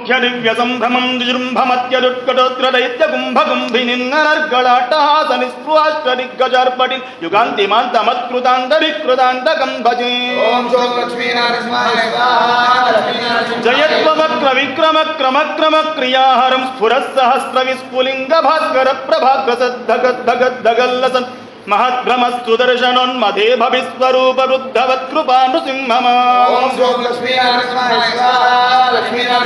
ముఖ్య దివ్య సంభ్రమం జృంభమత్యదుత్కటోత్ర దైత్య కుంభకుంభినిన్నర్గళాట్టహాస నిస్పృహాష్ట దిగ్గజార్పటి యుగాంతిమాంతమత్కృతాంతరికృతాంతకం భజే. జయత్వమక్ర విక్రమ క్రమ క్రమ క్రియాహరం స్ఫురః సహస్ర విస్ఫులింగ భాస్కర ప్రభాగ్రసద్ధగద్ధగల్లసన్ महद्भ्रमस्तु दर्शनोन्मदे भविस्वरूप वृद्धवत्कृपा नृसिंहमा.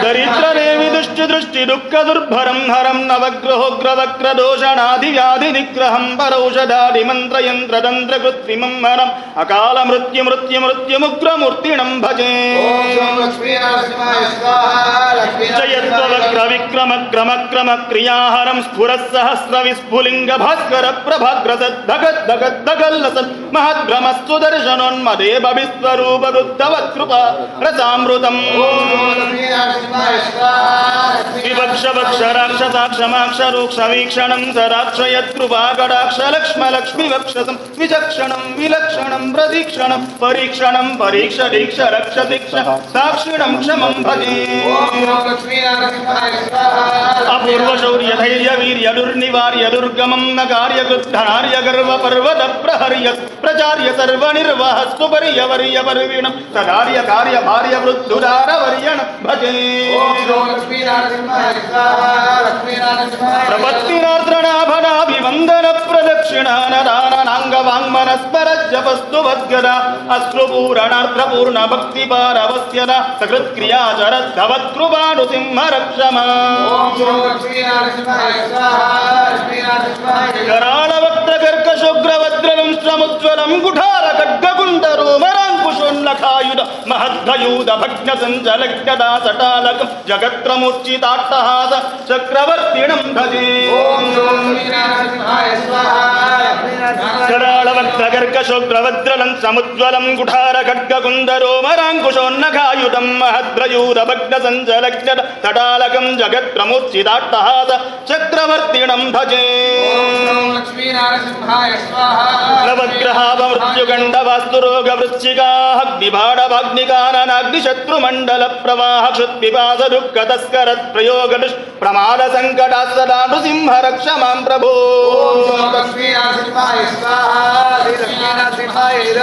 दरिद्रदेवि दृष्टि दृष्टि दुःख दुर्भरं हरं नवग्रहोग्रवक्र दोषणादि व्याधि निग्रहं परौषधादि मंत्र यंत्र तंत्र कृत्रिमं हरम् अकाल मृत्यु मृत्यु मृत्युमुग्रमूर्तिणं भजे. जयत्ववक्र विक्रम क्रम क्रम क्रियाहरं स्फुरः सहस्र विस्फुलिंग भास्कर प्रभाग्रसद्धग दगल्लसन् महद्भ्रमस्तु दर्शनोन्मदे भविस्वरूप वृद्धवत्कृपा रसामृतम्. विवक्ष वक्ष राक्षसाक्षमाक्ष रूक्ष वीक्षणं सराक्षयत्कृपा कटाक्ष लक्ष्म लक्ष्मी वक्षसं विचक्षणं विलक्षणं प्रदीक्षणं परीक्षणं परीक्ष दीक्ष रक्ष दीक्ष साक्षिणं क्षमं भजे. अपूर्व शौर्य धैर्य वीर्य दुर्निवार्य दुर्गमं नकार्य कृद्धनार्य गर्व पर्वत प्रहर्य प्रचार्य सर्वनिर्वाह सुपर्यवर्य पर्विणं सदार्य कार्य भार्य वृद्धुदार वर्यण भजे. प्रपत्तिनार्द्रनाभनाभिवन्दन प्रदक्षिणानदानाङ्गवाङ्मनस्मरज्जपस्तु वद्गदा अश्रुपूरणार्द्रपूर्ण भक्तिपारवस्यदा सकृत्क्रिया चरद्धवत्कृपानुसिंह रक्षमा. करालवक्त्रकर्कशुग्रवज्रलं समुज्ज्वलं कुठार खड्गकुण्डरोमराङ्कुशोन्नखायुध महद्धयूध भग्नसञ्चलग्नदा सटालकं जगत्रमुच्चिताट्टहास चक्रवर्तिणं भजे. करालवक्त्रकर्कशुग्रवज्रलं समुज्ज्वलं कुठार खड्गकुण्डरोमराङ्कुशोन्नखायुधं महद्रयूध भग्नसञ्चलग्नदा सटालकं जगत्रमुच्चिताट्टहास चक्रवर्तिणं भजे. नवग्रहावमृत्युगण्डवास्तुरोग वृश्चिकाग्निबाणवाग्निकाननाग्निशत्रुमण्डल प्रवाह क्षुत्पिपास दुःख तस्करत् प्रयोग प्रमाद संकटात् सदा नृसिंह रक्ष मां प्रभो.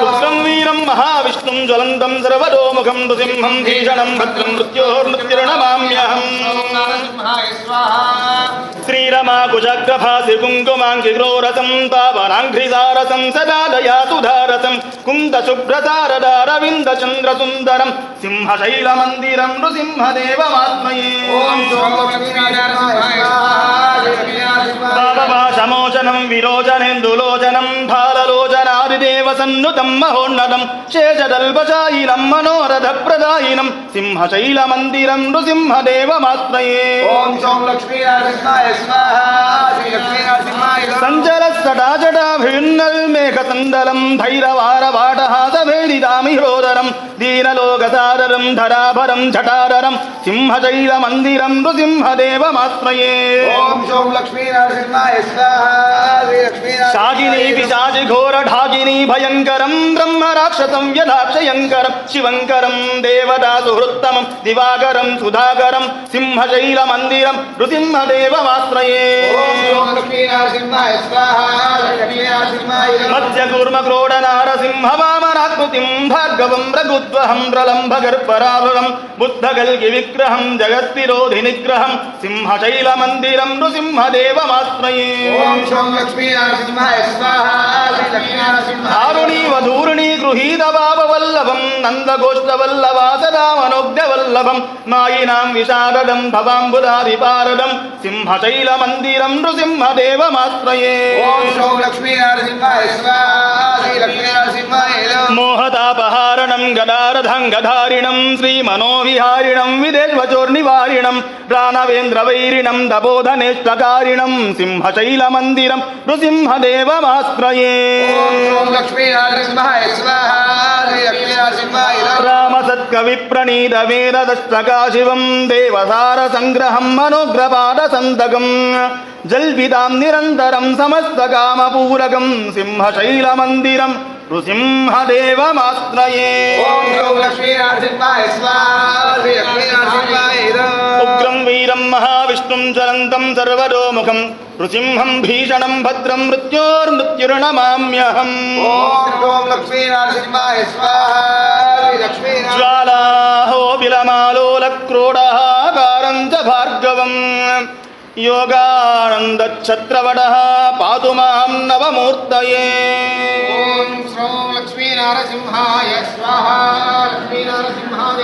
उग्रं वीरं महाविष्णुं ज्वलन्तं सर्वतोमुखं नृसिंहं भीषणं भद्रं मृत्योर्मृत्युर्नमाम्यहम्. श्रीरमा कुजग्रभासि कुङ्कुमाङ्गि ग्रोरसं पावनाङ्घ्रिसारसं सदा दयातु धारसं कुन्दशुभ्रसारदारविन्दचन्द्रसुन्दरं सिंहशैलमन्दिरं नृसिंहदेवमात्मये. पापपाशमोचनं विरोचनेन्दुलोचनं फाललोचनादिदेवसन्नुतं महोन्नतं शेषदल्पशायिनं मनोरथप्रदायिनं सिंहशैलमन्दिरं नृसिंहदेवमात्मये. सञ्चलस्तटाजटाभिन्नल्मेघसन्दलं धैरवारवाटहासभेदितामिह्रोदरं दीनलोकसादरं धराभरं झटाररं सिंहशैलमन्दिरं नृसिंहदेवमात्मये. शागिनी पिशाचि घोरढागिनी भयङ्करं ब्रह्मराक्षसं यदाक्षयङ्करं शिवङ्करं देवदासुहृत्तमं दिवाकरं सुधाकरं सिंहशैलमन्दिरं नृसिंहदेवमाश्रये. मत्स्यकूर्मक्रोडनारसिंहवामनाकृतिं भार्गवं रघुद्वहं प्रलम्भगर्भराभवं बुद्धकल्किविग्रहं जगद्विरोधिनिग्रहं सिंहशैलमन्दिरं नृसिंहदेवमाश्रये. दारुणीवधूर्णी गृहीतभाववल्लभं नन्दगोष्ठवल्लभा सदा मनोज्ञवल्लभं मायिनां विशारदं भवाम्बुदाधिपारदं सिंहशैलमन्दिरं नृसिंहदेवमाश्रये. मोहतापहारणं गदारधाङ्गधारिणं श्रीमनोविहारिणं विदेश्वचोर्निवारिणं प्राणवेन्द्रवैरिणं तपोधनेष्टकारिणं सिंहशैलमन्दिरं नृसिंहदेवमाश्रये. रामसत्कविप्रणीतवेददष्टकाशिवं देवसारसङ्ग्रहं मनोग्रपादसन्तकं जल्पितां निरन्तरं समस्तकामपूरकं सिंहशैलमन्दिरं नृसिंहदेवमाश्रये. उग्रं ज्वलन्तं सर्वतोमुखं नृसिंहं भीषणं भद्रं मृत्योर्मृत्युर्नमाम्यहम्। ఓం లక్ష్మీనరసింహాయ స్వాహా. ज्वालाहो विलमालोलक्रोडाकारं च भार्गवम् योगानन्दच्छत्रवटः पातु मां नवमूर्तये। ఓం శ్రౌ లక్ష్మీనరసింహాయ స్వాహా. లక్ష్మీనరసింహాయ